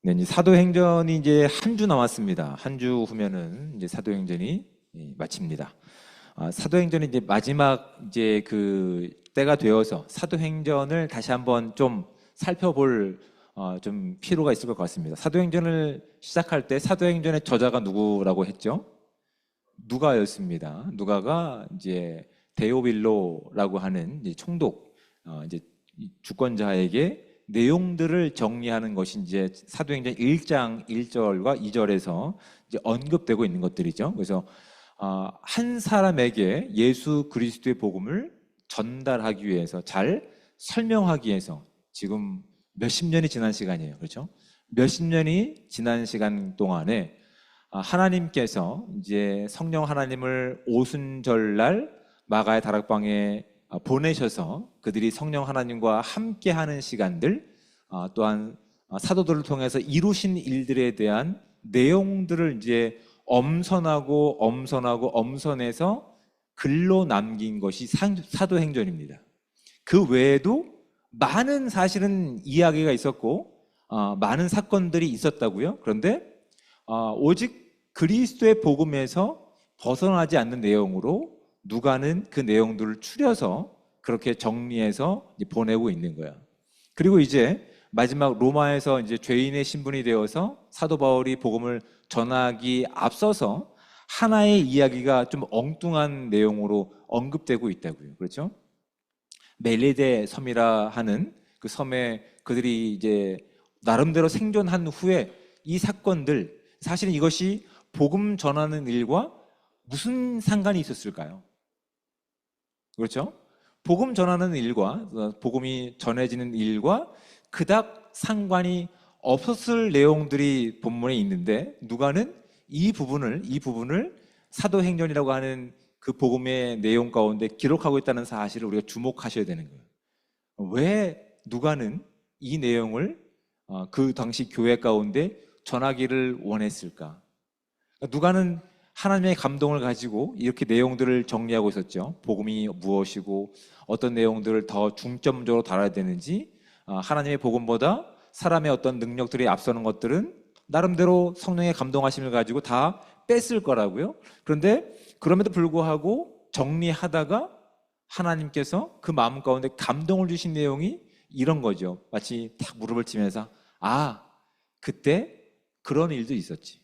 네, 이제 사도행전이 이제 한 주 남았습니다. 한 주 후면은 이제 사도행전이 마칩니다. 사도행전이 이제 마지막 이제 그 때가 되어서 사도행전을 다시 한번 좀 살펴볼 좀 필요가 있을 것 같습니다. 사도행전을 시작할 때 사도행전의 저자가 누구라고 했죠? 누가였습니다. 누가가 이제 데오빌로라고 하는 이제 총독 이제 주권자에게 내용들을 정리하는 것이 이제 사도행전 1장 1절과 2절에서 이제 언급되고 있는 것들이죠. 그래서 한 사람에게 예수 그리스도의 복음을 전달하기 위해서 잘 설명하기 위해서 지금 몇십 년이 지난 시간이에요. 그렇죠? 몇십 년이 지난 시간 동안에 하나님께서 이제 성령 하나님을 오순절날 마가의 다락방에 보내셔서 그들이 성령 하나님과 함께하는 시간들, 또한 사도들을 통해서 이루신 일들에 대한 내용들을 이제 엄선해서 글로 남긴 것이 사도행전입니다. 그 외에도 많은 사실은 이야기가 있었고 많은 사건들이 있었다고요. 그런데 오직 그리스도의 복음에서 벗어나지 않는 내용으로 누가는 그 내용들을 추려서 그렇게 정리해서 보내고 있는 거야. 그리고 이제 마지막 로마에서 이제 죄인의 신분이 되어서 사도 바울이 복음을 전하기 앞서서 하나의 이야기가 좀 엉뚱한 내용으로 언급되고 있다고요. 그렇죠? 멜리데 섬이라 하는 그 섬에 그들이 이제 나름대로 생존한 후에 이 사건들, 사실은 이것이 복음 전하는 일과 무슨 상관이 있었을까요? 그렇죠? 복음 전하는 일과 복음이 전해지는 일과 그닥 상관이 없었을 내용들이 본문에 있는데 누가는 이 부분을 사도행전이라고 하는 그 복음의 내용 가운데 기록하고 있다는 사실을 우리가 주목하셔야 되는 거예요. 왜 누가는 이 내용을 그 당시 교회 가운데 전하기를 원했을까? 누가는 하나님의 감동을 가지고 이렇게 내용들을 정리하고 있었죠. 복음이 무엇이고 어떤 내용들을 더 중점적으로 다뤄야 되는지, 하나님의 복음보다 사람의 어떤 능력들이 앞서는 것들은 나름대로 성령의 감동하심을 가지고 다 뺐을 거라고요. 그런데 그럼에도 불구하고 정리하다가 하나님께서 그 마음 가운데 감동을 주신 내용이 이런 거죠. 마치 탁 무릎을 치면서 그때 그런 일도 있었지.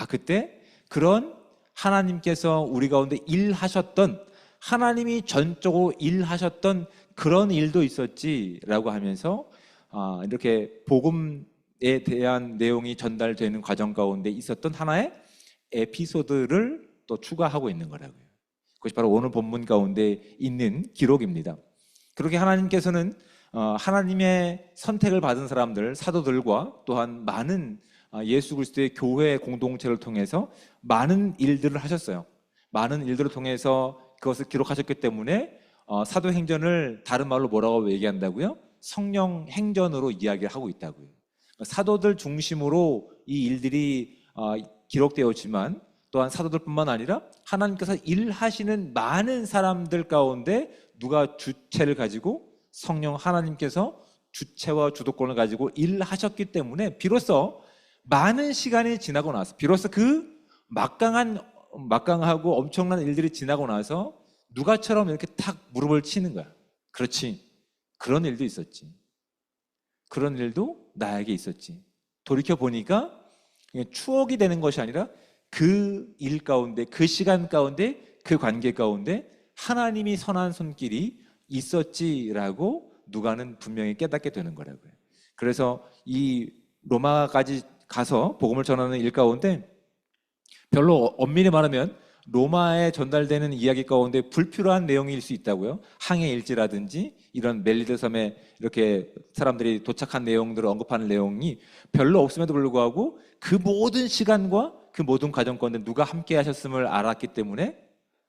그때 그런 하나님께서 우리 가운데 일하셨던, 하나님이 전적으로 일하셨던 그런 일도 있었지라고 하면서 이렇게 복음에 대한 내용이 전달되는 과정 가운데 있었던 하나의 에피소드를 또 추가하고 있는 거라고요. 그것이 바로 오늘 본문 가운데 있는 기록입니다. 그렇게 하나님께서는 하나님의 선택을 받은 사람들, 사도들과 또한 많은 예수 그리스도의 교회 공동체를 통해서 많은 일들을 하셨어요. 많은 일들을 통해서 그것을 기록하셨기 때문에 사도행전을 다른 말로 뭐라고 얘기한다고요? 성령 행전으로 이야기를 하고 있다고요. 사도들 중심으로 이 일들이 기록되었지만 또한 사도들뿐만 아니라 하나님께서 일하시는 많은 사람들 가운데 누가 주체를 가지고 성령 하나님께서 주체와 주도권을 가지고 일하셨기 때문에 비로소 많은 시간이 지나고 나서, 비로소 그 막강하고 엄청난 일들이 지나고 나서 누가처럼 이렇게 탁 무릎을 치는 거야. 그렇지. 그런 일도 있었지. 그런 일도 나에게 있었지. 돌이켜 보니까 추억이 되는 것이 아니라 그 일 가운데, 그 시간 가운데, 그 관계 가운데 하나님이 선한 손길이 있었지라고 누가는 분명히 깨닫게 되는 거라고요. 그래서 이 로마까지 가서 복음을 전하는 일 가운데 별로 엄밀히 말하면 로마에 전달되는 이야기 가운데 불필요한 내용일 수 있다고요. 항해 일지라든지 이런 멜리데 섬에 이렇게 사람들이 도착한 내용들을 언급하는 내용이 별로 없음에도 불구하고 그 모든 시간과 그 모든 과정 가운데 누가 함께 하셨음을 알았기 때문에,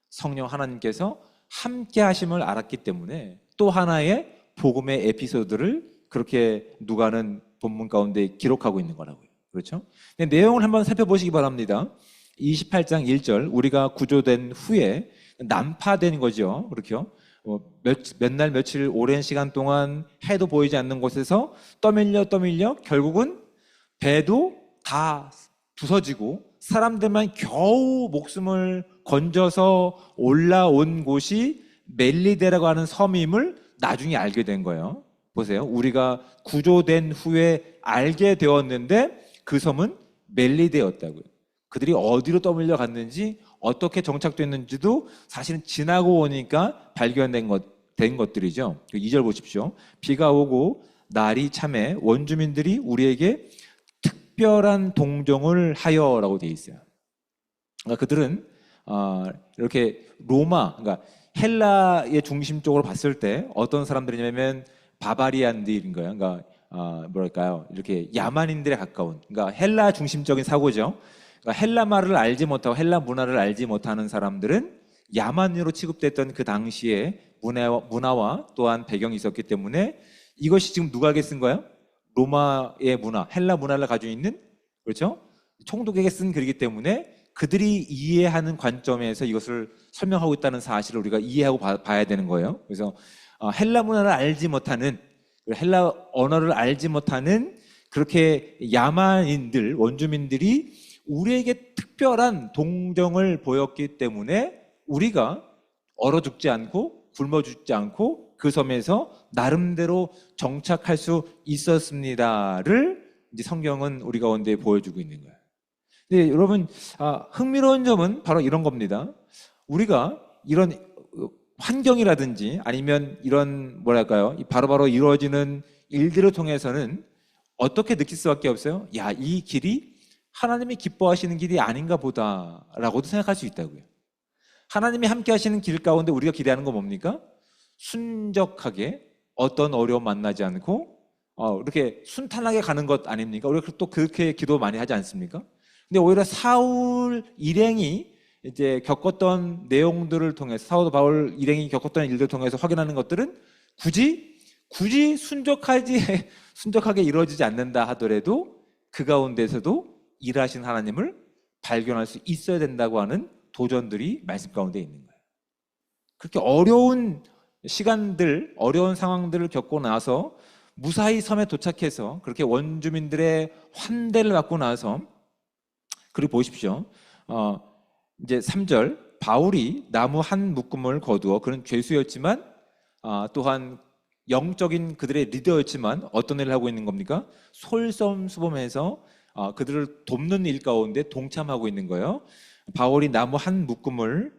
성령 하나님께서 함께 하심을 알았기 때문에 또 하나의 복음의 에피소드를 그렇게 누가는 본문 가운데 기록하고 있는 거라고요. 그렇죠? 내용을 한번 살펴보시기 바랍니다. 28장 1절, 우리가 구조된 후에 난파된 거죠. 그렇죠? 몇 날 며칠 오랜 시간 동안 해도 보이지 않는 곳에서 떠밀려 결국은 배도 다 부서지고 사람들만 겨우 목숨을 건져서 올라온 곳이 멜리데라고 하는 섬임을 나중에 알게 된 거예요. 보세요. 우리가 구조된 후에 알게 되었는데 그 섬은 멜리데였다고요. 그들이 어디로 떠밀려 갔는지 어떻게 정착됐는지도 사실은 지나고 오니까 발견된 것들이죠. 2절 보십시오. 비가 오고 날이 참해 원주민들이 우리에게 특별한 동정을 하여라고 되어 있어요. 그러니까 그들은 이렇게 로마, 그러니까 헬라의 중심적으로 봤을 때 어떤 사람들이냐면 바바리안들인 거예요. 그러니까 뭐랄까요? 이렇게 야만인들에 가까운, 그러니까 헬라 중심적인 사고죠. 그러니까 헬라 말을 알지 못하고 헬라 문화를 알지 못하는 사람들은 야만인으로 취급됐던 그 당시에 문화와 또한 배경이 있었기 때문에 이것이 지금 누가에게 쓴 거예요? 로마의 문화, 헬라 문화를 가지고 있는, 그렇죠? 총독에게 쓴 글이기 때문에 그들이 이해하는 관점에서 이것을 설명하고 있다는 사실을 우리가 이해하고 봐야 되는 거예요. 그래서 헬라 문화를 알지 못하는, 헬라 언어를 알지 못하는 그렇게 야만인들, 원주민들이 우리에게 특별한 동정을 보였기 때문에 우리가 얼어 죽지 않고 굶어 죽지 않고 그 섬에서 나름대로 정착할 수 있었습니다를 이제 성경은 우리 가운데 보여주고 있는 거예요. 근데 여러분, 흥미로운 점은 바로 이런 겁니다. 우리가 이런 환경이라든지 아니면 이런 뭐랄까요, 바로바로 이루어지는 일들을 통해서는 어떻게 느낄 수밖에 없어요? 야, 이 길이 하나님이 기뻐하시는 길이 아닌가 보다라고도 생각할 수 있다고요. 하나님이 함께 하시는 길 가운데 우리가 기대하는 건 뭡니까? 순적하게 어떤 어려움 만나지 않고 이렇게 순탄하게 가는 것 아닙니까? 우리가 또 그렇게 기도 많이 하지 않습니까? 근데 오히려 사울 일행이 이제 겪었던 내용들을 통해서, 사울 바울 일행이 겪었던 일들을 통해서 확인하는 것들은 굳이 순적하게 이루어지지 않는다 하더라도 그 가운데서도 일하신 하나님을 발견할 수 있어야 된다고 하는 도전들이 말씀 가운데 있는 거예요. 그렇게 어려운 시간들, 어려운 상황들을 겪고 나서 무사히 섬에 도착해서 그렇게 원주민들의 환대를 받고 나서, 그리고 보십시오. 이제 3절, 바울이 나무 한 묶음을 거두어, 그는 죄수였지만 또한 영적인 그들의 리더였지만 어떤 일을 하고 있는 겁니까? 솔선수범해서 그들을 돕는 일 가운데 동참하고 있는 거예요. 바울이 나무 한 묶음을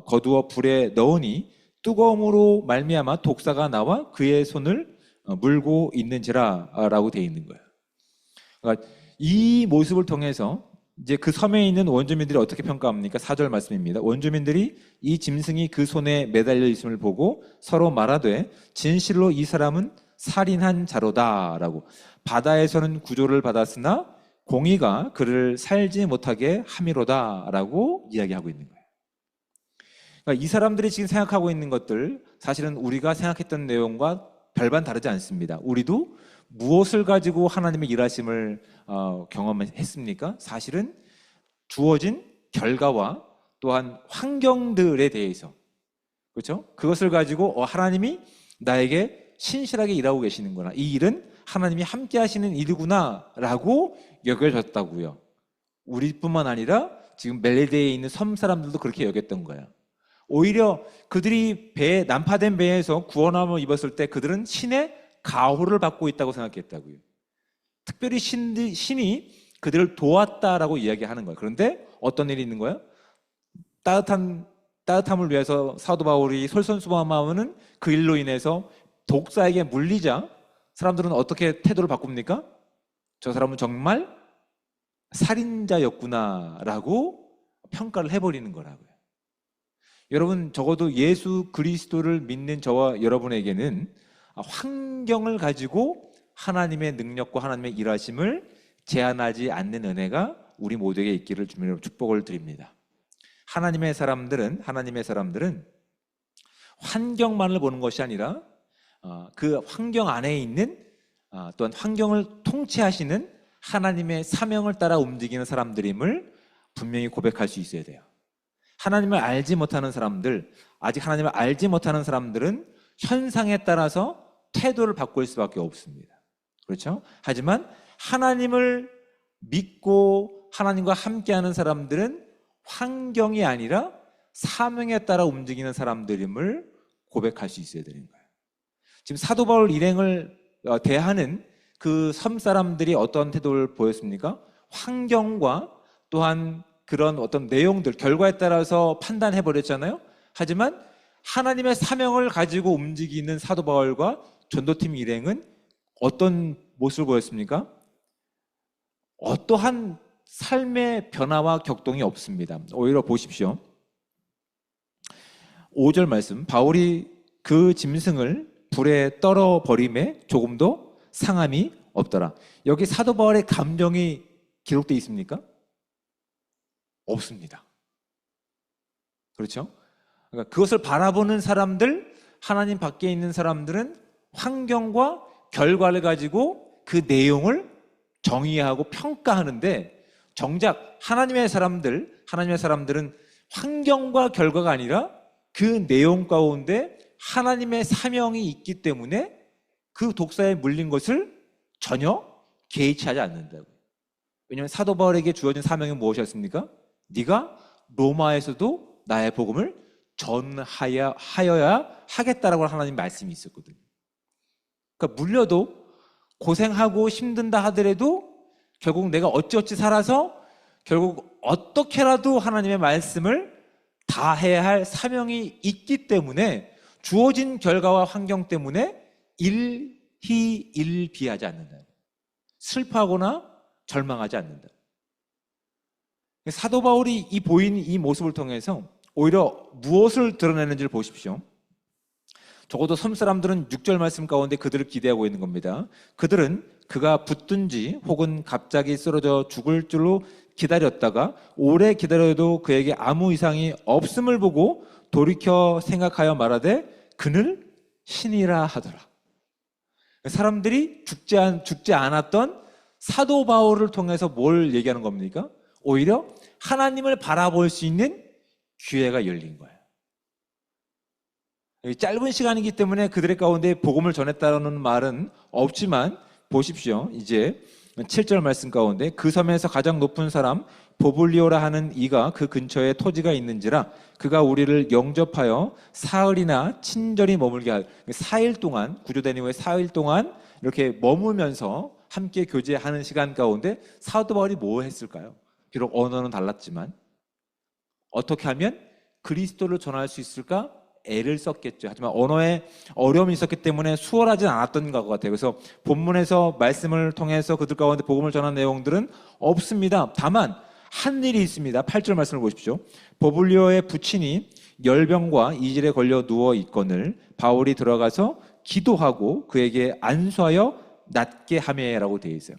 거두어 불에 넣으니 뜨거움으로 말미암아 독사가 나와 그의 손을 물고 있는지라 라고 되어 있는 거예요. 그러니까 이 모습을 통해서 이제 그 섬에 있는 원주민들이 어떻게 평가합니까? 4절 말씀입니다. 원주민들이 이 짐승이 그 손에 매달려 있음을 보고 서로 말하되 진실로 이 사람은 살인한 자로다 라고. 바다에서는 구조를 받았으나 공의가 그를 살지 못하게 함이로다 라고 이야기하고 있는 거예요. 그러니까 이 사람들이 지금 생각하고 있는 것들, 사실은 우리가 생각했던 내용과 별반 다르지 않습니다. 우리도 무엇을 가지고 하나님의 일하심을 경험했습니까? 사실은 주어진 결과와 또한 환경들에 대해서, 그렇죠? 그것을 가지고 하나님이 나에게 신실하게 일하고 계시는구나, 이 일은 하나님이 함께 하시는 일이구나 라고 여겨졌다고요. 우리뿐만 아니라 지금 멜리데에 있는 섬 사람들도 그렇게 여겼던 거예요. 오히려 그들이 난파된 배에서 구원함을 입었을 때 그들은 신의 가호를 받고 있다고 생각했다고요. 특별히 신이 그들을 도왔다라고 이야기하는 거예요. 그런데 어떤 일이 있는 거예요? 따뜻함을 위해서 사도 바울이 솔선수범하면은 그 일로 인해서 독사에게 물리자 사람들은 어떻게 태도를 바꿉니까? 저 사람은 정말 살인자였구나라고 평가를 해버리는 거라고요. 여러분, 적어도 예수 그리스도를 믿는 저와 여러분에게는 환경을 가지고 하나님의 능력과 하나님의 일하심을 제한하지 않는 은혜가 우리 모두에게 있기를 주님으로 축복을 드립니다. 하나님의 사람들은 환경만을 보는 것이 아니라 그 환경 안에 있는 또한 환경을 통치하시는 하나님의 사명을 따라 움직이는 사람들임을 분명히 고백할 수 있어야 돼요. 하나님을 알지 못하는 사람들, 아직 하나님을 알지 못하는 사람들은 현상에 따라서 태도를 바꿀 수밖에 없습니다. 그렇죠? 하지만 하나님을 믿고 하나님과 함께하는 사람들은 환경이 아니라 사명에 따라 움직이는 사람들임을 고백할 수 있어야 되는 거예요. 지금 사도 바울 일행을 대하는 그 섬 사람들이 어떤 태도를 보였습니까? 환경과 또한 그런 어떤 내용들, 결과에 따라서 판단해 버렸잖아요. 하지만 하나님의 사명을 가지고 움직이는 사도 바울과 전도팀 일행은 어떤 모습을 보였습니까? 어떠한 삶의 변화와 격동이 없습니다. 오히려 보십시오. 5절 말씀, 바울이 그 짐승을 불에 떨어 버림에 조금도 상함이 없더라. 여기 사도 바울의 감정이 기록되어 있습니까? 없습니다. 그렇죠? 그러니까 그것을 바라보는 사람들, 하나님 밖에 있는 사람들은 환경과 결과를 가지고 그 내용을 정의하고 평가하는데, 정작 하나님의 사람들은 환경과 결과가 아니라 그 내용 가운데 하나님의 사명이 있기 때문에 그 독사에 물린 것을 전혀 개의치 하지 않는다고요. 왜냐하면 사도 바울에게 주어진 사명이 무엇이었습니까? 네가 로마에서도 나의 복음을 전하여야 하겠다라고 하나님 말씀이 있었거든요. 그러니까 물려도 고생하고 힘든다 하더라도 결국 내가 어찌어찌 살아서 결국 어떻게라도 하나님의 말씀을 다 해야 할 사명이 있기 때문에 주어진 결과와 환경 때문에 일희일비하지 않는다. 슬퍼하거나 절망하지 않는다. 사도 바울이 보인 이 모습을 통해서 오히려 무엇을 드러내는지를 보십시오. 적어도 섬 사람들은 6절 말씀 가운데 그들을 기대하고 있는 겁니다. 그들은 그가 붙든지 혹은 갑자기 쓰러져 죽을 줄로 기다렸다가 오래 기다려도 그에게 아무 이상이 없음을 보고 돌이켜 생각하여 말하되 그는 신이라 하더라. 사람들이 죽지 않았던 사도 바울을 통해서 뭘 얘기하는 겁니까? 오히려 하나님을 바라볼 수 있는 기회가 열린 거예요. 짧은 시간이기 때문에 그들의 가운데 복음을 전했다는 말은 없지만 보십시오. 이제 7절 말씀 가운데 그 섬에서 가장 높은 사람 보블리오라 하는 이가 그 근처에 토지가 있는지라 그가 우리를 영접하여 사흘이나 친절히 머물게 할 4일 동안, 구조된 이후에 4일 동안 이렇게 머물면서 함께 교제하는 시간 가운데 사도 바울이 뭐 했을까요? 비록 언어는 달랐지만 어떻게 하면 그리스도를 전할 수 있을까? 애를 썼겠죠. 하지만 언어에 어려움이 있었기 때문에 수월하지 않았던 것 같아요. 그래서 본문에서 말씀을 통해서 그들 가운데 복음을 전한 내용들은 없습니다. 다만 한 일이 있습니다. 8절 말씀을 보십시오. 버블리오의 부친이 열병과 이질에 걸려 누워 있거늘 바울이 들어가서 기도하고 그에게 안수하여 낫게 하매라고 되어 있어요.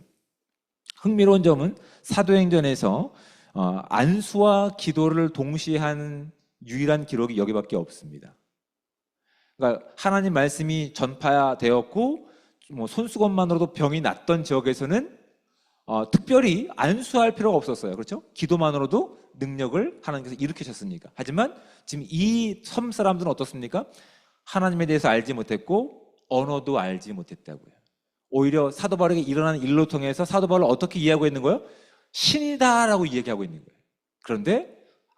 흥미로운 점은 사도행전에서 안수와 기도를 동시에 하는 유일한 기록이 여기밖에 없습니다. 그러니까 하나님 말씀이 전파되었고 손수건만으로도 병이 낫던 지역에서는 특별히 안수할 필요가 없었어요. 그렇죠? 기도만으로도 능력을 하나님께서 일으키셨으니까. 하지만 지금 이 섬 사람들은 어떻습니까? 하나님에 대해서 알지 못했고 언어도 알지 못했다고요. 오히려 사도 바울에게 일어나는 일로 통해서 사도 바울을 어떻게 이해하고 있는 거예요? 신이다라고 이야기하고 있는 거예요. 그런데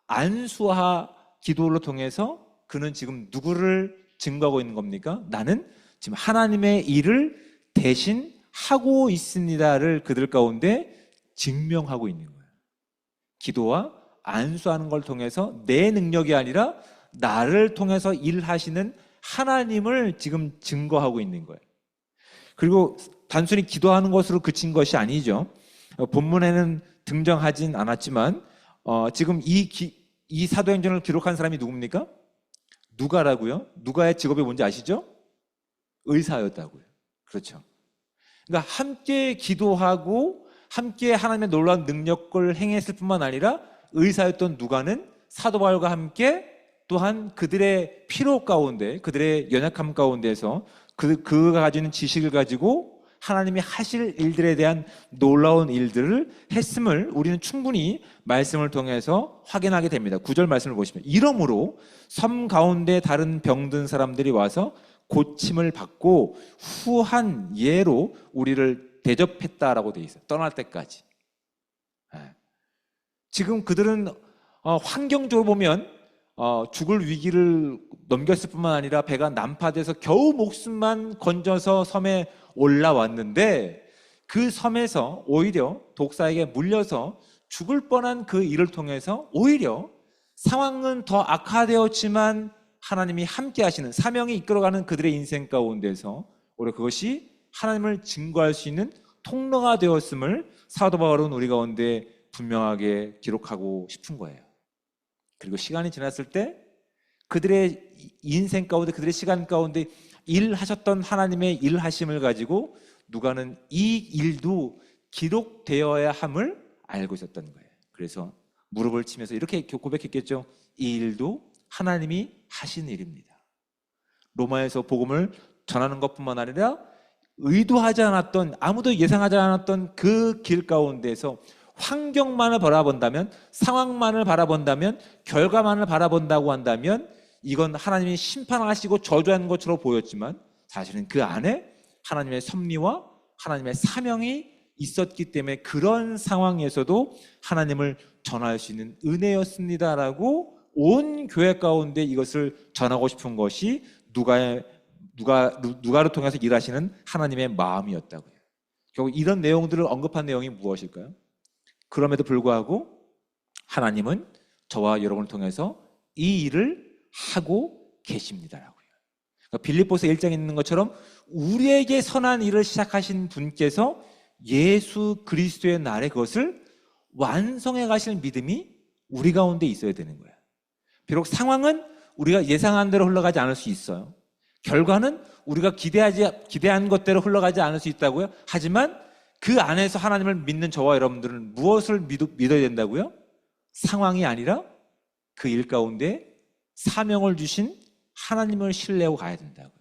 안수와 기도를 통해서 그는 지금 누구를 증거하고 있는 겁니까? 나는 지금 하나님의 일을 대신 하고 있습니다를 그들 가운데 증명하고 있는 거예요. 기도와 안수하는 걸 통해서 내 능력이 아니라 나를 통해서 일하시는 하나님을 지금 증거하고 있는 거예요. 그리고 단순히 기도하는 것으로 그친 것이 아니죠. 본문에는 등장하진 않았지만 지금 이 사도행전을 기록한 사람이 누굽니까? 누가라고요? 누가의 직업이 뭔지 아시죠? 의사였다고요. 그렇죠. 그러니까 함께 기도하고 함께 하나님의 놀라운 능력을 행했을 뿐만 아니라 의사였던 누가는 사도 바울과 함께 또한 그들의 피로 가운데, 그들의 연약함 가운데서 그가 가지는 지식을 가지고 하나님이 하실 일들에 대한 놀라운 일들을 했음을 우리는 충분히 말씀을 통해서 확인하게 됩니다. 9절 말씀을 보시면 이러므로 섬 가운데 다른 병든 사람들이 와서 고침을 받고 후한 예로 우리를 대접했다라고 되어 있어요. 떠날 때까지. 지금 그들은 환경적으로 보면 죽을 위기를 넘겼을 뿐만 아니라 배가 난파돼서 겨우 목숨만 건져서 섬에 올라왔는데 그 섬에서 오히려 독사에게 물려서 죽을 뻔한 그 일을 통해서 오히려 상황은 더 악화되었지만 하나님이 함께 하시는 사명이 이끌어가는 그들의 인생 가운데서 오히려 그것이 하나님을 증거할 수 있는 통로가 되었음을 사도 바울은 우리 가운데 분명하게 기록하고 싶은 거예요. 그리고 시간이 지났을 때 그들의 인생 가운데 그들의 시간 가운데 일하셨던 하나님의 일하심을 가지고 누가는 이 일도 기록되어야 함을 알고 있었던 거예요. 그래서 무릎을 치면서 이렇게 고백했겠죠. 이 일도 하나님이 하신 일입니다. 로마에서 복음을 전하는 것뿐만 아니라 의도하지 않았던, 아무도 예상하지 않았던 그 길 가운데서 환경만을 바라본다면, 상황만을 바라본다면, 결과만을 바라본다고 한다면 이건 하나님이 심판하시고 저주하는 것처럼 보였지만 사실은 그 안에 하나님의 섭리와 하나님의 사명이 있었기 때문에 그런 상황에서도 하나님을 전할 수 있는 은혜였습니다라고 온 교회 가운데 이것을 전하고 싶은 것이 누가를 통해서 일하시는 하나님의 마음이었다고요. 결국 이런 내용들을 언급한 내용이 무엇일까요? 그럼에도 불구하고 하나님은 저와 여러분을 통해서 이 일을 하고 계십니다라고요. 그러니까 빌립보서 1장에 있는 것처럼 우리에게 선한 일을 시작하신 분께서 예수 그리스도의 날에 그것을 완성해 가실 믿음이 우리 가운데 있어야 되는 거예요. 비록 상황은 우리가 예상한 대로 흘러가지 않을 수 있어요. 결과는 우리가 기대한 것대로 흘러가지 않을 수 있다고요. 하지만 그 안에서 하나님을 믿는 저와 여러분들은 무엇을 믿어야 된다고요? 상황이 아니라 그 일 가운데 사명을 주신 하나님을 신뢰하고 가야 된다고요.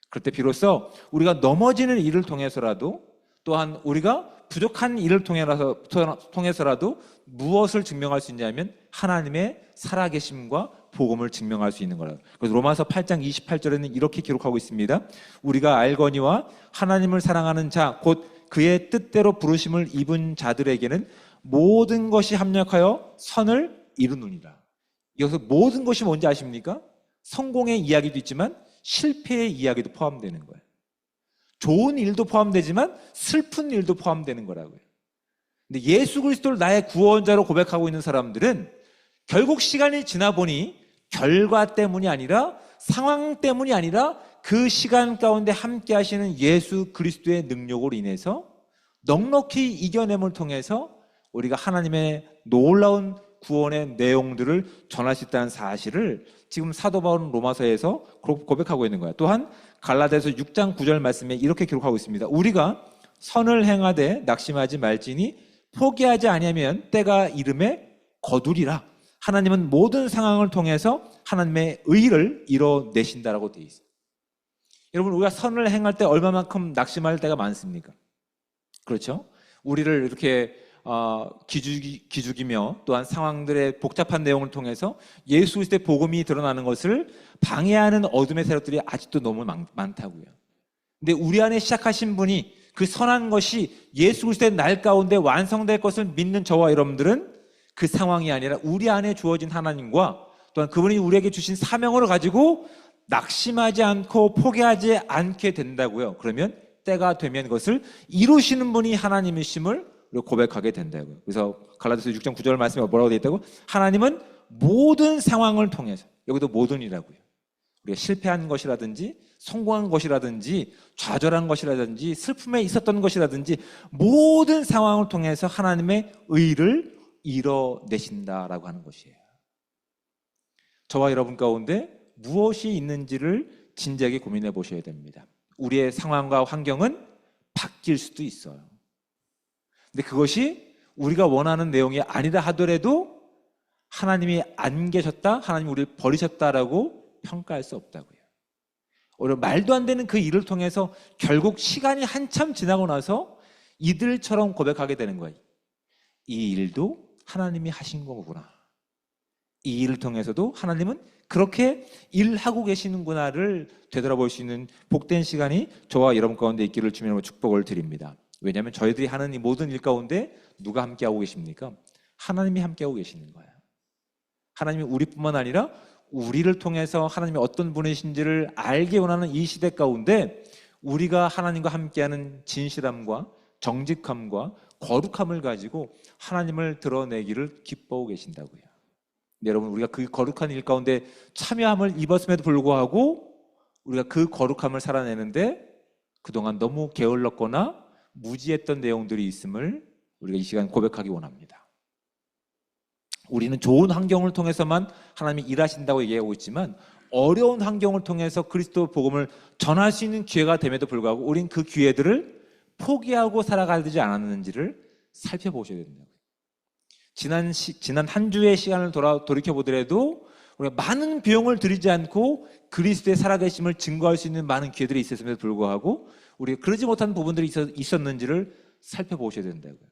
그럴 때 비로소 우리가 넘어지는 일을 통해서라도 또한 우리가 부족한 일을 통해서라도 무엇을 증명할 수 있냐면 하나님의 살아계심과 복음을 증명할 수 있는 거라고. 그래서 로마서 8장 28절에는 이렇게 기록하고 있습니다. 우리가 알거니와 하나님을 사랑하는 자 곧 그의 뜻대로 부르심을 입은 자들에게는 모든 것이 합력하여 선을 이루느니라. 여기서 모든 것이 뭔지 아십니까? 성공의 이야기도 있지만 실패의 이야기도 포함되는 거예요. 좋은 일도 포함되지만 슬픈 일도 포함되는 거라고요. 근데 예수 그리스도를 나의 구원자로 고백하고 있는 사람들은 결국 시간이 지나 보니 결과 때문이 아니라 상황 때문이 아니라 그 시간 가운데 함께 하시는 예수 그리스도의 능력으로 인해서 넉넉히 이겨냄을 통해서 우리가 하나님의 놀라운 구원의 내용들을 전할 수 있다는 사실을 지금 사도 바울은 로마서에서 고백하고 있는 거예요. 또한 갈라디아서 6장 9절 말씀에 이렇게 기록하고 있습니다. 우리가 선을 행하되 낙심하지 말지니 포기하지 아니하면 때가 이름에 거두리라. 하나님은 모든 상황을 통해서 하나님의 의를 이뤄내신다라고 되어 있어요. 여러분, 우리가 선을 행할 때 얼마만큼 낙심할 때가 많습니까? 그렇죠? 우리를 이렇게 기죽이며 또한 상황들의 복잡한 내용을 통해서 예수 그리스도의 복음이 드러나는 것을 방해하는 어둠의 세력들이 아직도 너무 많다고요. 근데 우리 안에 시작하신 분이 그 선한 것이 예수 그리스도의 날 가운데 완성될 것을 믿는 저와 여러분들은 그 상황이 아니라 우리 안에 주어진 하나님과 또한 그분이 우리에게 주신 사명을 가지고 낙심하지 않고 포기하지 않게 된다고요. 그러면 때가 되면 그것을 이루시는 분이 하나님이심을 고백하게 된다고요. 그래서 갈라디아서 6장 9절 말씀에 뭐라고 되어 있다고? 하나님은 모든 상황을 통해서, 여기도 모든이라고요. 우리가 실패한 것이라든지 성공한 것이라든지 좌절한 것이라든지 슬픔에 있었던 것이라든지 모든 상황을 통해서 하나님의 의를 이뤄내신다라고 하는 것이에요. 저와 여러분 가운데 무엇이 있는지를 진지하게 고민해 보셔야 됩니다. 우리의 상황과 환경은 바뀔 수도 있어요. 근데 그것이 우리가 원하는 내용이 아니라 하더라도 하나님이 안 계셨다, 하나님이 우리를 버리셨다라고 평가할 수 없다고요. 오히려 말도 안 되는 그 일을 통해서 결국 시간이 한참 지나고 나서 이들처럼 고백하게 되는 거예요. 이 일도 하나님이 하신 거구나. 이 일을 통해서도 하나님은 그렇게 일하고 계시는구나를 되돌아볼 수 있는 복된 시간이 저와 여러분 가운데 있기를 주님으로 축복을 드립니다. 왜냐하면 저희들이 하는 이 모든 일 가운데 누가 함께하고 계십니까? 하나님이 함께하고 계시는 거예요. 하나님이 우리뿐만 아니라 우리를 통해서 하나님이 어떤 분이신지를 알게 원하는 이 시대 가운데 우리가 하나님과 함께하는 진실함과 정직함과 거룩함을 가지고 하나님을 드러내기를 기뻐하고 계신다고요. 네, 여러분, 우리가 그 거룩한 일 가운데 참여함을 입었음에도 불구하고 우리가 그 거룩함을 살아내는데 그동안 너무 게을렀거나 무지했던 내용들이 있음을 우리가 이 시간 고백하기 원합니다. 우리는 좋은 환경을 통해서만 하나님이 일하신다고 얘기하고 있지만 어려운 환경을 통해서 그리스도 복음을 전할 수 있는 기회가 됨에도 불구하고 우리는 그 기회들을 포기하고 살아가지 않았는지를 살펴보셔야 된다고요. 지난 한 주의 시간을 돌이켜보더라도 우리가 많은 비용을 들이지 않고 그리스도의 살아계심을 증거할 수 있는 많은 기회들이 있었음에도 불구하고 우리가 그러지 못한 부분들이 있었는지를 살펴보셔야 된다고요.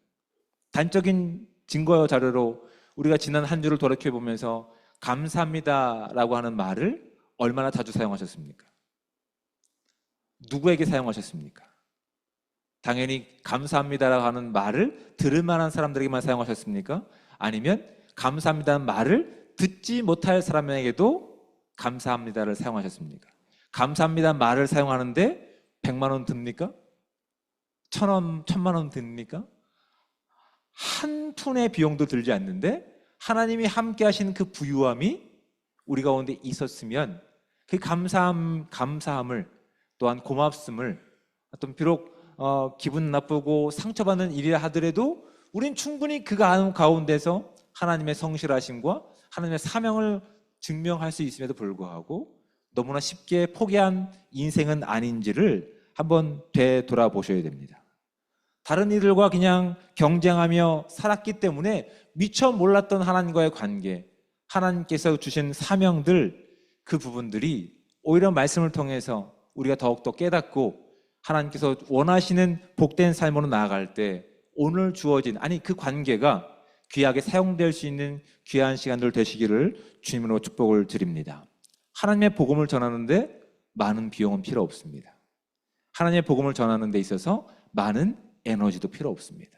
단적인 증거 자료로 우리가 지난 한 주를 돌이켜보면서 감사합니다라고 하는 말을 얼마나 자주 사용하셨습니까? 누구에게 사용하셨습니까? 당연히 감사합니다라고 하는 말을 들을 만한 사람들에게만 사용하셨습니까? 아니면 감사합니다는 말을 듣지 못할 사람에게도 감사합니다를 사용하셨습니까? 감사합니다는 말을 사용하는데 100만 원 듭니까? 1,000원, 1,000만 원 듭니까? 한 푼의 비용도 들지 않는데 하나님이 함께 하신 그 부유함이 우리 가운데 있었으면 그 감사함을 또한 고맙음을 어떤 비록 기분 나쁘고 상처받는 일이라 하더라도 우린 충분히 그 가운데서 하나님의 성실하심과 하나님의 사명을 증명할 수 있음에도 불구하고 너무나 쉽게 포기한 인생은 아닌지를 한번 되돌아보셔야 됩니다. 다른 이들과 그냥 경쟁하며 살았기 때문에 미처 몰랐던 하나님과의 관계, 하나님께서 주신 사명들, 그 부분들이 오히려 말씀을 통해서 우리가 더욱더 깨닫고 하나님께서 원하시는 복된 삶으로 나아갈 때 오늘 주어진 그 관계가 귀하게 사용될 수 있는 귀한 시간들 되시기를 주님으로 축복을 드립니다. 하나님의 복음을 전하는데 많은 비용은 필요 없습니다. 하나님의 복음을 전하는 데 있어서 많은 에너지도 필요 없습니다.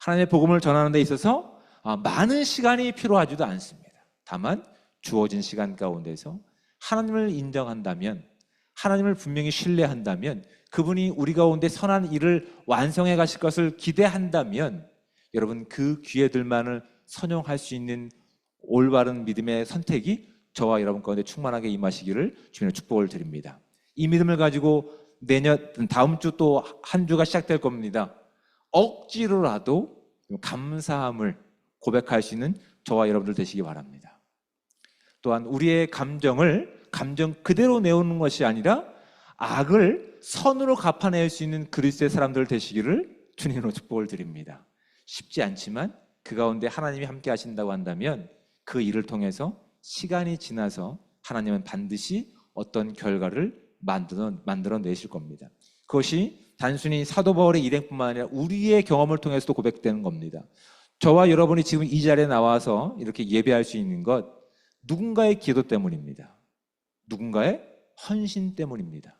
하나님의 복음을 전하는 데 있어서 많은 시간이 필요하지도 않습니다. 다만 주어진 시간 가운데서 하나님을 인정한다면, 하나님을 분명히 신뢰한다면, 그분이 우리 가운데 선한 일을 완성해 가실 것을 기대한다면 여러분 그 기회들만을 선용할 수 있는 올바른 믿음의 선택이 저와 여러분 가운데 충만하게 임하시기를 주님의 축복을 드립니다. 이 믿음을 가지고 다음 주 또 한 주가 시작될 겁니다. 억지로라도 감사함을 고백할 수 있는 저와 여러분들 되시기 바랍니다. 또한 우리의 감정 그대로 내오는 것이 아니라 악을 선으로 갚아낼 수 있는 그리스도의 사람들 되시기를 주님으로 축복을 드립니다. 쉽지 않지만 그 가운데 하나님이 함께 하신다고 한다면 그 일을 통해서 시간이 지나서 하나님은 반드시 어떤 결과를 만들어 내실 겁니다. 그것이 단순히 사도 바울의 일행뿐만 아니라 우리의 경험을 통해서도 고백되는 겁니다. 저와 여러분이 지금 이 자리에 나와서 이렇게 예배할 수 있는 것 누군가의 기도 때문입니다. 누군가의 헌신 때문입니다.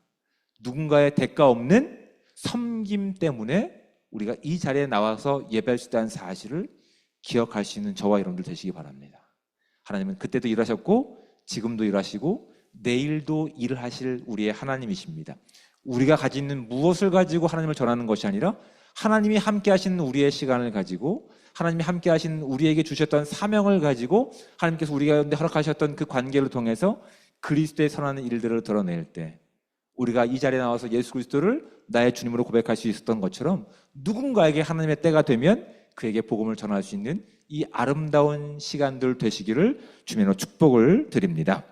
누군가의 대가 없는 섬김 때문에 우리가 이 자리에 나와서 예배할 수 있다는 사실을 기억할 수 있는 저와 여러분들 되시기 바랍니다. 하나님은 그때도 일하셨고 지금도 일하시고 내일도 일을 하실 우리의 하나님이십니다. 우리가 가지고 있는 무엇을 가지고 하나님을 전하는 것이 아니라 하나님이 함께 하시는 우리의 시간을 가지고 하나님이 함께 하신 우리에게 주셨던 사명을 가지고 하나님께서 우리 가운데 허락하셨던 그 관계를 통해서 그리스도의 선한 일들을 드러낼 때 우리가 이 자리에 나와서 예수 그리스도를 나의 주님으로 고백할 수 있었던 것처럼 누군가에게 하나님의 때가 되면 그에게 복음을 전할 수 있는 이 아름다운 시간들 되시기를 주님으로 축복을 드립니다.